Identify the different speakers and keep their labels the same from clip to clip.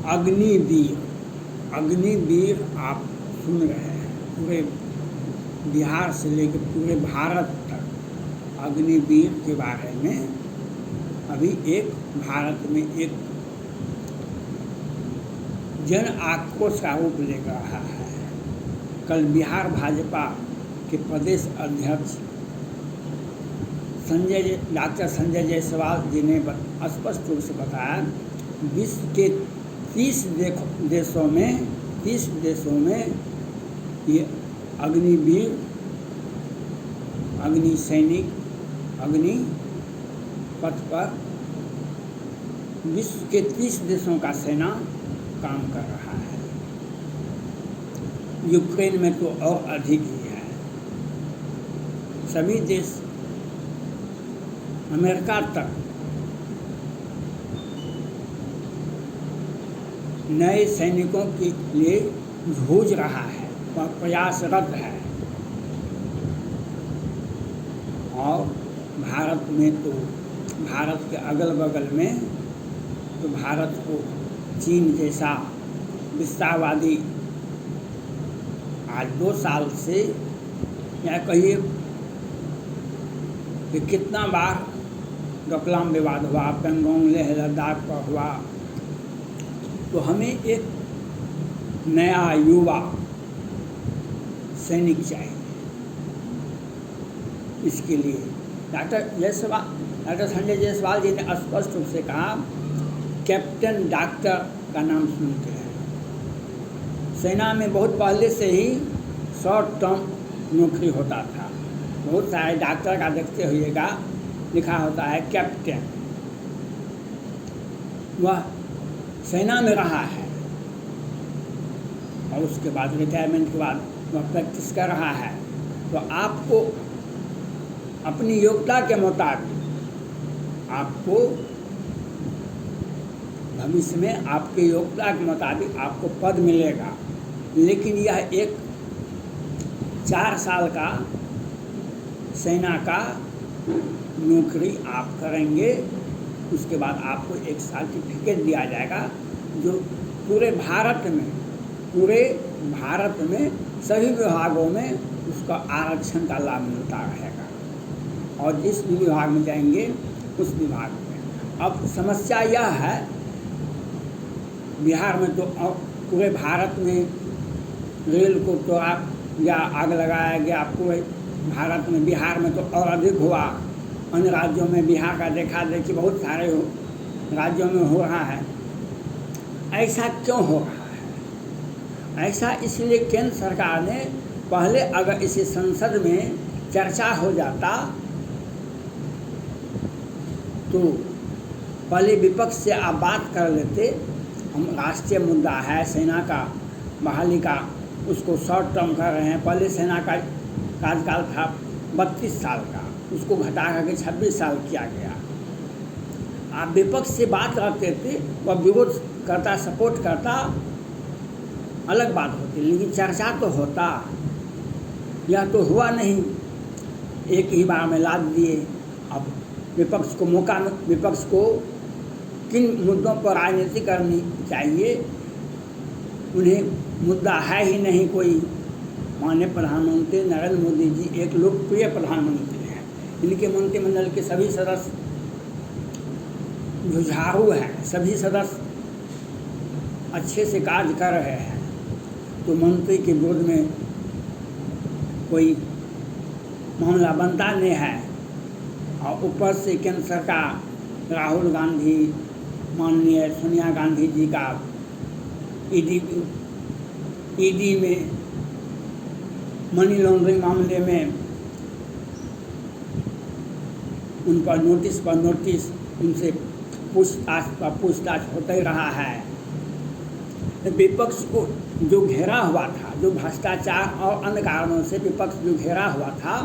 Speaker 1: अग्निवीर, अग्निवीर आप सुन रहे हैं। पूरे बिहार से लेकर पूरे भारत तक अग्निवीर के बारे में अभी एक भारत में एक जन आक्रोश का रूप ले रहा है। कल बिहार भाजपा के प्रदेश अध्यक्ष डॉक्टर संजय जायसवाल जी ने स्पष्ट रूप से बताया, विश्व के 30 देशों में ये अग्निवीर, अग्नि सैनिक, अग्नि पथ पर विश्व के 30 देशों का सेना काम कर रहा है। यूक्रेन में तो और अधिक ही है। सभी देश, अमेरिका तक नए सैनिकों के लिए जूझ रहा है, वह प्रयासरत है। और भारत में तो, भारत के अगल बगल में तो भारत को चीन जैसा विस्तारवादी आज 2 साल से, या कहिए कि कितना बार डोकलाम विवाद हुआ, पेंगोंग लेह लद्दाख पर हुआ, तो हमें एक नया युवा सैनिक चाहिए। इसके लिए डॉक्टर संजय जायसवाल जी ने स्पष्ट रूप से कहा, कैप्टन डॉक्टर का नाम सुनते हैं। सेना में बहुत पहले से ही शॉर्ट टर्म नौकरी होता था। बहुत सारे डॉक्टर का देखते हुएगा लिखा होता है कैप्टन। वह सेना में रहा है और उसके बाद रिटायरमेंट के बाद वह प्रैक्टिस कर रहा है। तो आपको अपनी योग्यता के मुताबिक, आपको भविष्य में आपके योग्यता के मुताबिक आपको पद मिलेगा। लेकिन यह एक 4 साल का सेना का नौकरी आप करेंगे, उसके बाद आपको एक सर्टिफिकेट दिया जाएगा जो पूरे भारत में सभी विभागों में उसका आरक्षण का लाभ मिलता रहेगा। और जिस भी विभाग में जाएंगे उस विभाग में। अब समस्या यह है, बिहार में तो पूरे भारत में रेल को तोड़ा या आग लगाया गया, पूरे भारत में, बिहार में तो और अधिक हुआ। अन्य राज्यों में बिहार का देखा देखी बहुत सारे राज्यों में हो रहा है। ऐसा क्यों हो रहा है? ऐसा इसलिए केंद्र सरकार ने पहले अगर इसे संसद में चर्चा हो जाता तो पहले विपक्ष से आप बात कर लेते, हम राष्ट्रीय मुद्दा है सेना का बहाली का, उसको शॉर्ट टर्म कर रहे हैं। पहले सेना का कार्यकाल था 32 साल का, उसको घटा करके 26 साल किया गया। आप विपक्ष से बात करते थे, वह विरोध करता, सपोर्ट करता, अलग बात होती, लेकिन चर्चा तो होता। यह तो हुआ नहीं, एक ही बार में लाद दिए। अब विपक्ष को मौका, विपक्ष को किन मुद्दों पर राजनीति करनी चाहिए, उन्हें मुद्दा है ही नहीं कोई। माननीय प्रधानमंत्री नरेंद्र मोदी जी एक लोकप्रिय प्रधानमंत्री हैं। इनके मंत्रिमंडल के सभी सदस्य जुझारू हैं, सभी सदस्य अच्छे से कार्य कर रहे हैं। तो मंत्री के विरोध में कोई मामला बनता नहीं है। और ऊपर से केंद्र सरकार राहुल गांधी, माननीय सोनिया गांधी जी का ईडी में मनी लॉन्ड्रिंग मामले में उन पर नोटिस उनसे पूछताछ होता ही रहा है। विपक्ष को जो घेरा हुआ था, जो भ्रष्टाचार और अन्य कारणों से विपक्ष जो घेरा हुआ था,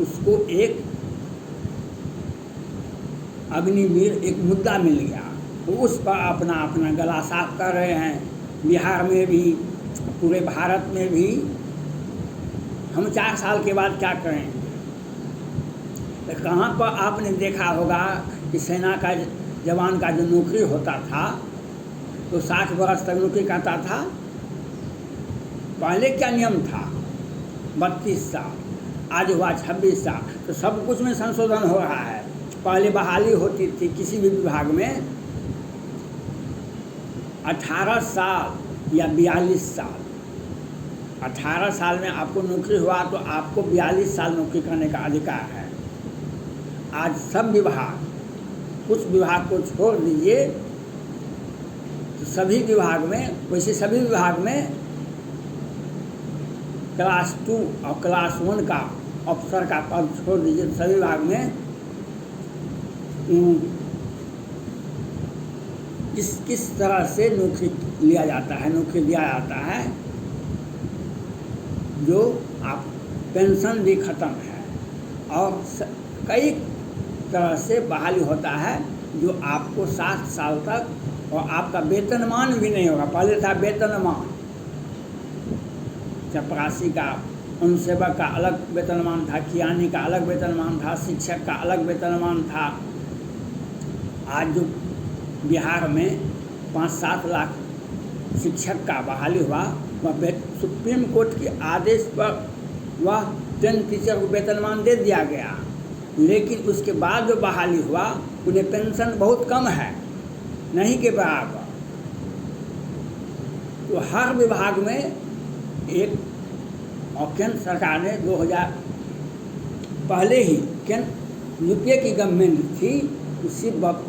Speaker 1: उसको एक अग्निवीर एक मुद्दा मिल गया। तो उस पर अपना अपना गला साफ कर रहे हैं। बिहार में भी, पूरे भारत में भी हम 4 साल के बाद क्या करें? कहाँ पर आपने देखा होगा कि सेना का जवान का जो नौकरी होता था तो 60 वर्ष तक नौकरी करता था। पहले क्या नियम था? 32 साल, आज हुआ 26 साल। तो सब कुछ में संशोधन हो रहा है। पहले बहाली होती थी किसी भी विभाग में 18 साल या 42 साल। 18 साल में आपको नौकरी हुआ तो आपको 42 साल नौकरी करने का अधिकार है। आज सब विभाग, कुछ विभाग को छोड़ दीजिए तो सभी विभाग में, वैसे सभी विभाग में क्लास 2 और क्लास 1 का अफसर का पद छोड़ दीजिए तो सभी विभाग में किस तरह से नौकरी लिया जाता है, नौकरी दिया जाता है, जो आप पेंशन भी ख़त्म है और कई तरह से बहाली होता है जो आपको 60 साल तक, और आपका वेतनमान भी नहीं होगा। पहले था वेतनमान, चपरासी का, अनुसेवक का अलग वेतनमान था, कियानी का अलग वेतनमान था, शिक्षक का अलग वेतनमान था। आज जो बिहार में 5-7 लाख शिक्षक का बहाली हुआ, वह सुप्रीम कोर्ट के आदेश पर वह 10 टीचर को वेतनमान दे दिया गया, लेकिन उसके बाद जो बहाली हुआ उन्हें पेंशन बहुत कम है, नहीं के बराबर। तो हर विभाग में एक, और केंद्र सरकार ने 2000 पहले ही यूपीए की गवर्नमेंट थी, उसी वक्त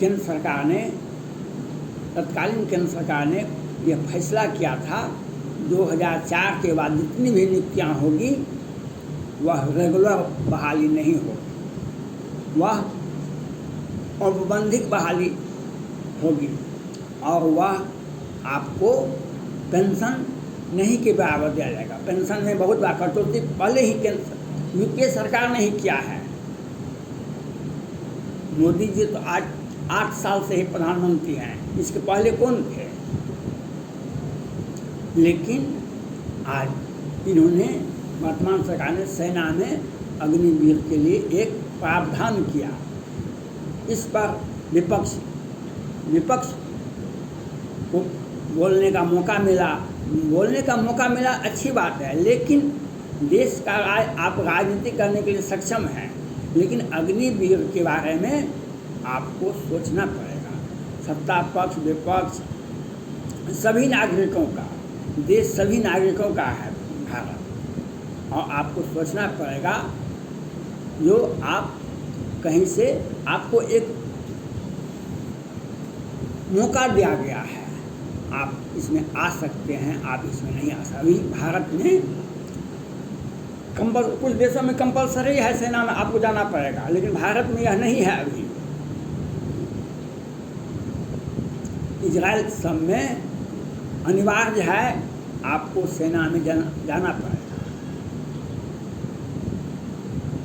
Speaker 1: केंद्र सरकार ने, तत्कालीन केंद्र सरकार ने यह फैसला किया था 2004 के बाद जितनी भी नियुक्तियाँ होगी वह रेगुलर बहाली नहीं होगी, वह औपबंधिक बहाली होगी और वह आपको पेंशन नहीं के बराबर दिया जाएगा। पेंशन में बहुत बार कटौती पहले ही यूपीए सरकार ने ही किया है। मोदी जी तो आज 8 साल से ही प्रधानमंत्री हैं, इसके पहले कौन थे? लेकिन आज इन्होंने, वर्तमान सरकार ने सेना में अग्निवीर के लिए एक प्रावधान किया। इस पर विपक्ष को बोलने का मौका मिला, अच्छी बात है, लेकिन देश का आप राजनीति करने के लिए सक्षम हैं, लेकिन अग्निवीर के बारे में आपको सोचना पड़ेगा। सत्ता पक्ष विपक्ष सभी नागरिकों का, देश सभी नागरिकों का है भारत, और आपको सोचना पड़ेगा। जो आप कहीं से आपको एक मौका दिया गया है, आप इसमें आ सकते हैं, आप इसमें नहीं आ सकते। अभी भारत में कुछ देशों में कंपलसरी है सेना में आपको जाना पड़ेगा, लेकिन भारत में यह नहीं है। अभी इजराइल सब में अनिवार्य है आपको सेना में जाना पड़ेगा।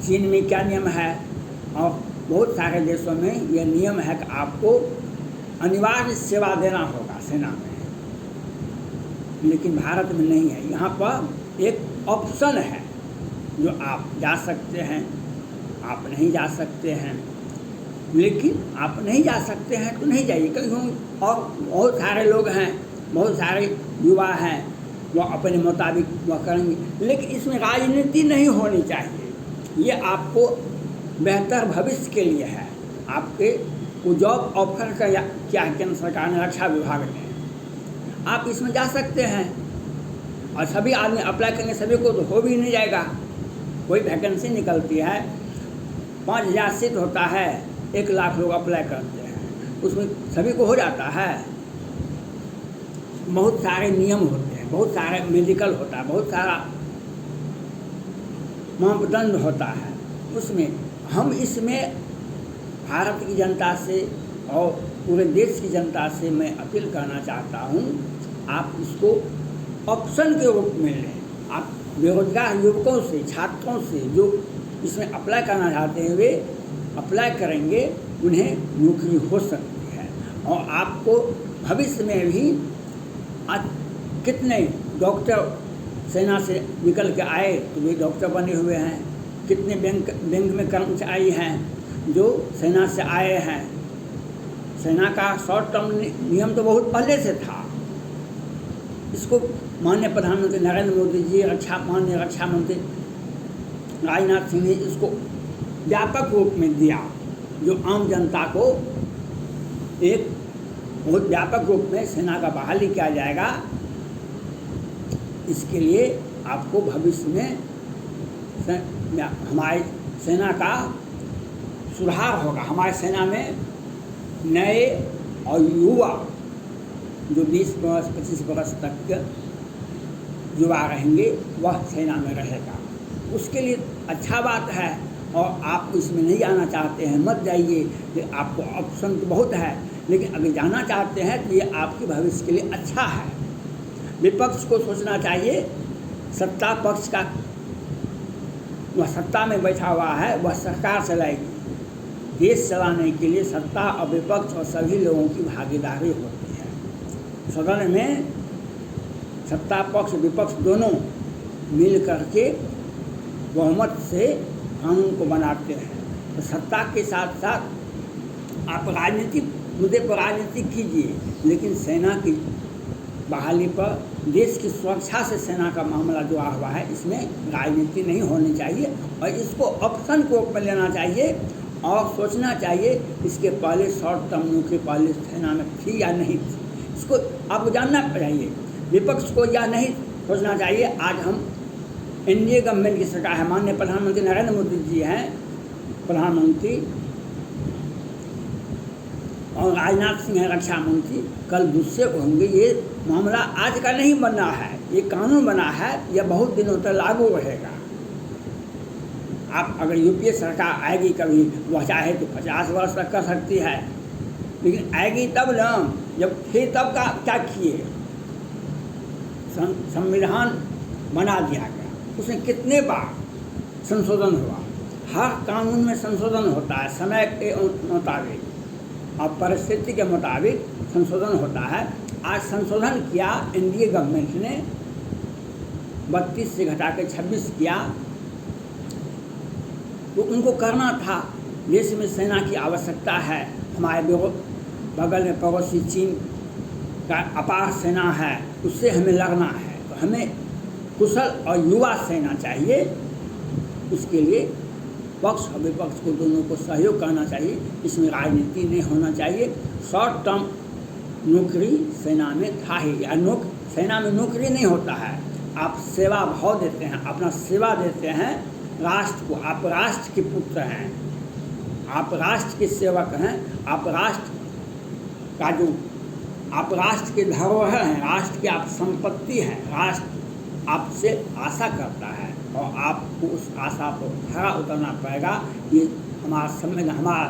Speaker 1: चीन में क्या नियम है, और बहुत सारे देशों में यह नियम है कि आपको अनिवार्य सेवा देना होगा सेना में, लेकिन भारत में नहीं है। यहाँ पर एक ऑप्शन है, जो आप जा सकते हैं, आप नहीं जा सकते हैं, लेकिन आप नहीं जा सकते हैं तो नहीं जाइए। कहीं और बहुत सारे लोग हैं, बहुत सारे युवा हैं, वो अपने मुताबिक वह करेंगे, लेकिन इसमें राजनीति नहीं होनी चाहिए। ये आपको बेहतर भविष्य के लिए है। आपके को जॉब ऑफर क्या केंद्र सरकार ने, रक्षा विभाग ने, आप इसमें जा सकते हैं और सभी आदमी अप्लाई करेंगे, सभी को तो हो भी नहीं जाएगा। कोई वैकेंसी निकलती है, 5000 सीट होता है, 1 लाख लोग अप्लाई करते हैं, उसमें सभी को हो जाता है। बहुत सारे नियम होते हैं, बहुत सारे मेडिकल होता है, बहुत सारा मापदंड होता है। उसमें हम इसमें भारत की जनता से और पूरे देश की जनता से मैं अपील करना चाहता हूँ, आप इसको ऑप्शन के रूप में लें। आप बेरोजगार युवकों से, छात्रों से जो इसमें अप्लाई करना चाहते हैं वे अप्लाई करेंगे, उन्हें नौकरी हो सकती है। और आपको भविष्य में भी कितने डॉक्टर सेना से निकल के आए तो वे डॉक्टर बने हुए हैं, कितने बैंक में कर्मचारी हैं जो सेना से आए हैं। सेना का शॉर्ट टर्म नियम तो बहुत पहले से था। इसको माननीय प्रधानमंत्री नरेंद्र मोदी जी, माननीय रक्षा मंत्री राजनाथ सिंह ने इसको व्यापक रूप में दिया, जो आम जनता को एक बहुत व्यापक रूप में सेना का बहाली किया जाएगा। इसके लिए आपको भविष्य में हमारी सेना का सुधार होगा। हमारी सेना में नए और युवा जो 20 वर्ष 25 वर्ष तक युवा रहेंगे वह सेना में रहेगा। उसके लिए अच्छा बात है। और आप इसमें नहीं जाना चाहते हैं मत जाइए, कि आपको ऑप्शन तो बहुत है, लेकिन अगर जाना चाहते हैं तो ये आपके भविष्य के लिए अच्छा है। विपक्ष को सोचना चाहिए, सत्ता पक्ष का वह सत्ता में बैठा हुआ है, वह सरकार चलाएगी। देश चलाने के लिए सत्ता और विपक्ष और सभी लोगों की भागीदारी होती है। सदन में सत्ता पक्ष विपक्ष दोनों मिल करके बहुमत से कानून को बनाते हैं। तो सत्ता के साथ साथ आप राजनीतिक मुद्दे पर राजनीति कीजिए, लेकिन सेना की बहाली पर, देश की सुरक्षा से सेना का मामला जुड़ा हुआ है, इसमें राजनीति नहीं होनी चाहिए और इसको ऑप्शन को रूप में लेना चाहिए और सोचना चाहिए इसके पहले शॉर्ट टर्म नौकरी पहले सेना में थी या नहीं थी, इसको आपको जानना चाहिए। विपक्ष को यह नहीं सोचना चाहिए। आज हम एनडीए गवर्नमेंट की सरकार है, माननीय प्रधानमंत्री नरेंद्र मोदी जी हैं प्रधानमंत्री और राजनाथ सिंह है रक्षा मंत्री, कल दूसरे होंगे। ये मामला आज का नहीं बना है, ये कानून बना है, यह बहुत दिनों तक लागू रहेगा। आप अगर यूपीए सरकार आएगी कभी, वह चाहे तो 50 वर्ष तक कर सकती है, लेकिन आएगी तब ना, जब थे तब का क्या किए। संविधान बना दिया गया, उसमें कितने बार संशोधन हुआ। हर कानून में संशोधन होता है, समय के मुताबिक और परिस्थिति के मुताबिक संशोधन होता है। आज संशोधन किया एनडीए गवर्नमेंट ने, 32 से घटा के 26 किया, तो उनको करना था। देश में सेना की आवश्यकता है। हमारे बगल में पड़ोसी चीन का अपार सेना है, उससे हमें लड़ना है, तो हमें कुशल और युवा सेना चाहिए। उसके लिए पक्ष और विपक्ष को दोनों को सहयोग करना चाहिए। इसमें राजनीति नहीं होना चाहिए। शॉर्ट टर्म नौकरी सेना में था ही, या सेना में नौकरी नहीं होता है। आप सेवा भाव देते हैं, अपना सेवा देते हैं राष्ट्र को। आप राष्ट्र के पुत्र हैं, आप राष्ट्र के सेवक हैं, आप राष्ट्र का जो आप राष्ट्र के धरोहर हैं, राष्ट्र की आप संपत्ति हैं। राष्ट्र आपसे आशा करता है और आपको उस आशा पर खरा उतरना पड़ेगा। ये हमारा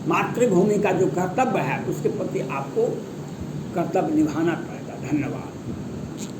Speaker 1: मातृभूमि का जो कर्तव्य है, उसके प्रति आपको कर्तव्य निभाना पड़ेगा। धन्यवाद।